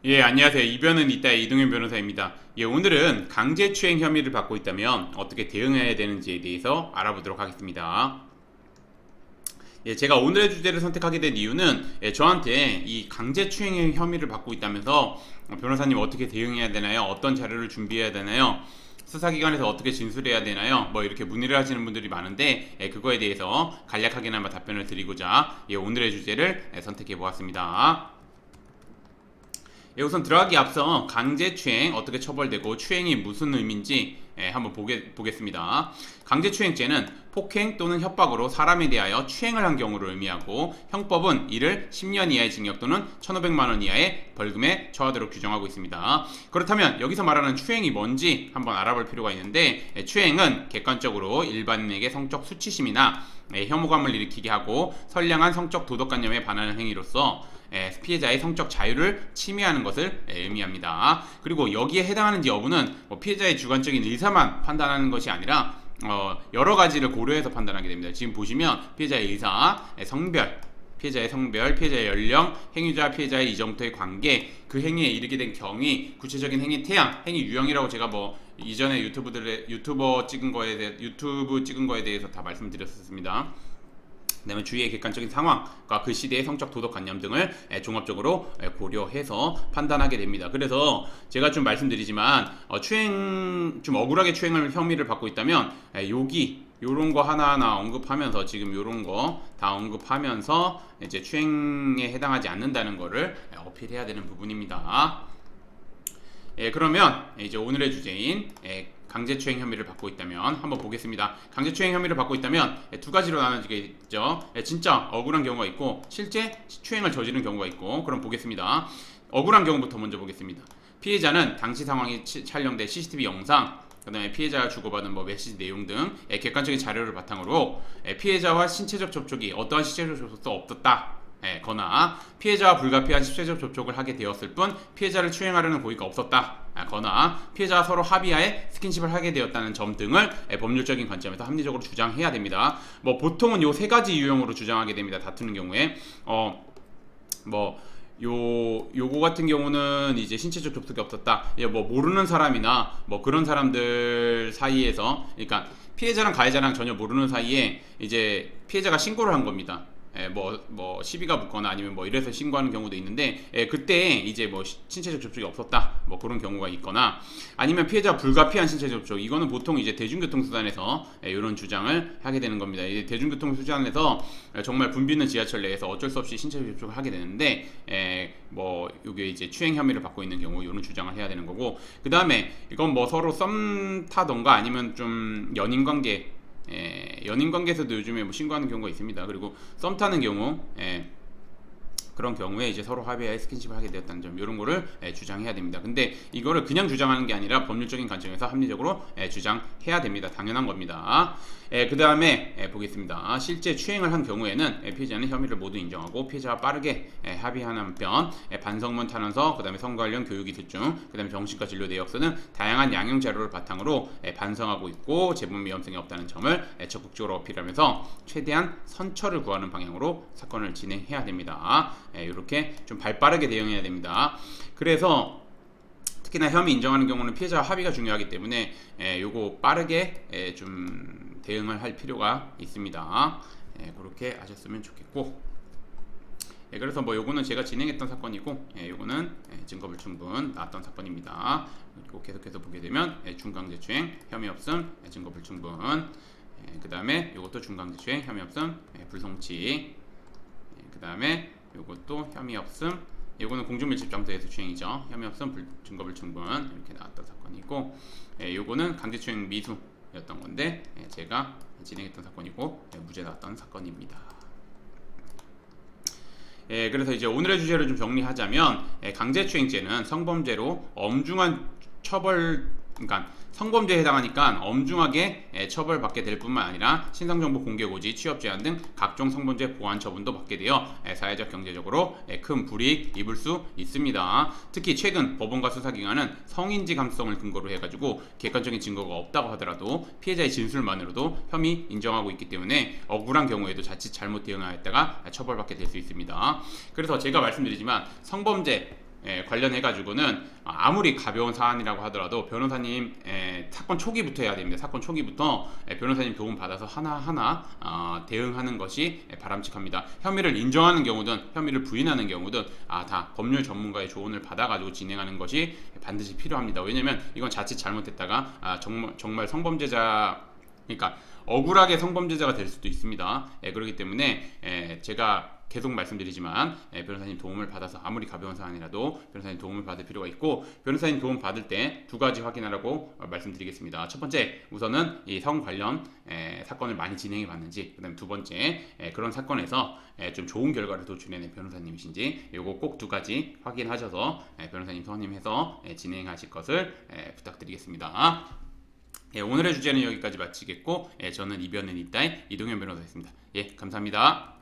예, 안녕하세요. 이변은 이따의 이동현 변호사입니다. 예, 오늘은 강제추행 혐의를 받고 있다면 어떻게 대응해야 되는지에 대해서 알아보도록 하겠습니다. 예, 제가 오늘의 주제를 선택하게 된 이유는 저한테 이 강제추행 혐의를 받고 있다면서 변호사님 어떻게 대응해야 되나요? 어떤 자료를 준비해야 되나요? 수사기관에서 어떻게 진술해야 되나요? 뭐 이렇게 문의를 하시는 분들이 많은데 그거에 대해서 간략하게나마 답변을 드리고자 오늘의 주제를 선택해 보았습니다. 예, 우선 들어가기 앞서 강제추행 어떻게 처벌되고 추행이 무슨 의미인지 한번 보겠습니다. 강제추행죄는 폭행 또는 협박으로 사람에 대하여 추행을 한 경우를 의미하고 형법은 이를 10년 이하의 징역 또는 1,500만 원 이하의 벌금에 처하도록 규정하고 있습니다. 그렇다면 여기서 말하는 추행이 뭔지 한번 알아볼 필요가 있는데 추행은 객관적으로 일반인에게 성적 수치심이나 혐오감을 일으키게 하고 선량한 성적 도덕관념에 반하는 행위로서 피해자의 성적 자유를 침해하는 것을 의미합니다. 그리고 여기에 해당하는지 여부는 피해자의 주관적인 의사만 판단하는 것이 아니라 여러 가지를 고려해서 판단하게 됩니다. 지금 보시면 피해자의 의사, 피해자의 성별, 피해자의 연령, 행위자 피해자의 이전부터의 관계, 그 행위에 이르게 된 경위, 구체적인 행위 태양, 행위 유형이라고 제가 이전에 유튜브 찍은 거에 대해서 다 말씀드렸었습니다. 그다음에 주위의 객관적인 상황과 그 시대의 성적 도덕관념 등을 종합적으로 고려해서 판단하게 됩니다. 그래서 제가 좀 말씀드리지만 좀 억울하게 추행을 혐의를 받고 있다면 여기 요런 거 하나하나 언급하면서 지금 요런 거 다 언급하면서 이제 추행에 해당하지 않는다는 거를 어필해야 되는 부분입니다. 그러면 이제 오늘의 주제인 강제추행 혐의를 받고 있다면 한번 보겠습니다. 강제추행 혐의를 받고 있다면 두 가지로 나눠지겠죠. 진짜 억울한 경우가 있고 실제 추행을 저지른 경우가 있고. 그럼 보겠습니다. 억울한 경우부터 먼저 보겠습니다. 피해자는 당시 상황이 촬영된 CCTV 영상, 그 다음에 피해자가 주고받은 메시지 내용 등 객관적인 자료를 바탕으로 피해자와 신체적 접촉이 어떠한 신체적 접촉도 없었다 거나 피해자와 불가피한 신체적 접촉을 하게 되었을 뿐 피해자를 추행하려는 고의가 없었다 거나 피해자와 서로 합의하에 스킨십을 하게 되었다는 점 등을 법률적인 관점에서 합리적으로 주장해야 됩니다. 보통은 요 세 가지 유형으로 주장하게 됩니다. 다투는 경우에 요거 같은 경우는 이제 신체적 접촉이 없었다. 모르는 사람이나 그런 사람들 사이에서, 그러니까 피해자랑 가해자랑 전혀 모르는 사이에 이제 피해자가 신고를 한 겁니다. 시비가 붙거나 아니면 이래서 신고하는 경우도 있는데 그때 이제 신체적 접촉이 없었다 그런 경우가 있거나 아니면 피해자 불가피한 신체적 접촉, 이거는 보통 이제 대중교통수단에서 이런 주장을 하게 되는 겁니다. 이제 대중교통수단에서 정말 붐비는 지하철 내에서 어쩔 수 없이 신체적 접촉을 하게 되는데 요게 이제 추행 혐의를 받고 있는 경우 이런 주장을 해야 되는 거고, 그 다음에 이건 서로 썸 타던가 아니면 좀 연인 관계에서도 요즘에 신고하는 경우가 있습니다. 그리고 썸 타는 경우, 그런 경우에 이제 서로 합의하에 스킨십을 하게 되었다는 점, 이런 거를 주장해야 됩니다. 근데 이거를 그냥 주장하는 게 아니라 법률적인 관점에서 합리적으로 주장해야 됩니다. 당연한 겁니다. 그 다음에 보겠습니다. 실제 추행을 한 경우에는 피해자는 혐의를 모두 인정하고 피해자와 빠르게 합의하는 한편 반성문 탄원서, 그 다음에 선거 관련 교육이 집중, 그 다음에 정신과 진료 내역서는 다양한 양형 자료를 바탕으로 반성하고 있고 재범 위험성이 없다는 점을 적극적으로 어필하면서 최대한 선처를 구하는 방향으로 사건을 진행해야 됩니다. 이렇게 좀 발빠르게 대응해야 됩니다. 그래서 특히나 혐의 인정하는 경우는 피해자와 합의가 중요하기 때문에 요거 빠르게 좀 대응을 할 필요가 있습니다. 그렇게 하셨으면 좋겠고, 그래서 요거는 제가 진행했던 사건이고 요거는 증거불충분 나왔던 사건입니다. 그리고 계속해서 보게 되면 중강제추행 혐의 없음 증거불충분, 그 다음에 요것도 중강제추행 혐의 없음 불송치, 그 다음에 요것도 혐의 없음, 요거는 공중밀집 장소에서 추행이죠. 혐의 없음 증거불충분 이렇게 나왔던 사건이고, 요거는 강제추행 미수였던 건데 제가 진행했던 사건이고 무죄 나왔던 사건입니다. 그래서 이제 오늘의 주제를 좀 정리하자면 강제추행죄는 성범죄로 엄중한 처벌, 그러니까 성범죄에 해당하니까 엄중하게 처벌받게 될 뿐만 아니라 신상정보 공개 고지, 취업 제한 등 각종 성범죄 보완 처분도 받게 되어 사회적 경제적으로 큰 불이익 입을 수 있습니다. 특히 최근 법원과 수사기관은 성인지 감수성을 근거로 해가지고 객관적인 증거가 없다고 하더라도 피해자의 진술만으로도 혐의 인정하고 있기 때문에 억울한 경우에도 자칫 잘못 대응하였다가 처벌받게 될 수 있습니다. 그래서 제가 말씀드리지만 성범죄 관련해 가지고는 아무리 가벼운 사안이라고 하더라도 변호사님 사건 초기부터 해야 됩니다. 사건 초기부터 변호사님 도움 받아서 하나하나 대응하는 것이 바람직합니다. 혐의를 인정하는 경우든 혐의를 부인하는 경우든 다 법률 전문가의 조언을 받아가지고 진행하는 것이 반드시 필요합니다. 왜냐면 이건 자칫 잘못했다가 정말 성범죄자, 그러니까 억울하게 성범죄자가 될 수도 있습니다. 그렇기 때문에 제가 계속 말씀드리지만 변호사님 도움을 받아서 아무리 가벼운 사안이라도 변호사님 도움을 받을 필요가 있고, 변호사님 도움 받을 때 두 가지 확인하라고 말씀드리겠습니다. 첫 번째, 우선은 이 성 관련 사건을 많이 진행해 봤는지, 그 다음에 두 번째, 그런 사건에서 좀 좋은 결과를 도출해낸 변호사님이신지, 요거 꼭 두 가지 확인하셔서 변호사님 선임해서 진행하실 것을 부탁드리겠습니다. 오늘의 주제는 여기까지 마치겠고, 저는 이변은 이따의 이동현 변호사였습니다. 감사합니다.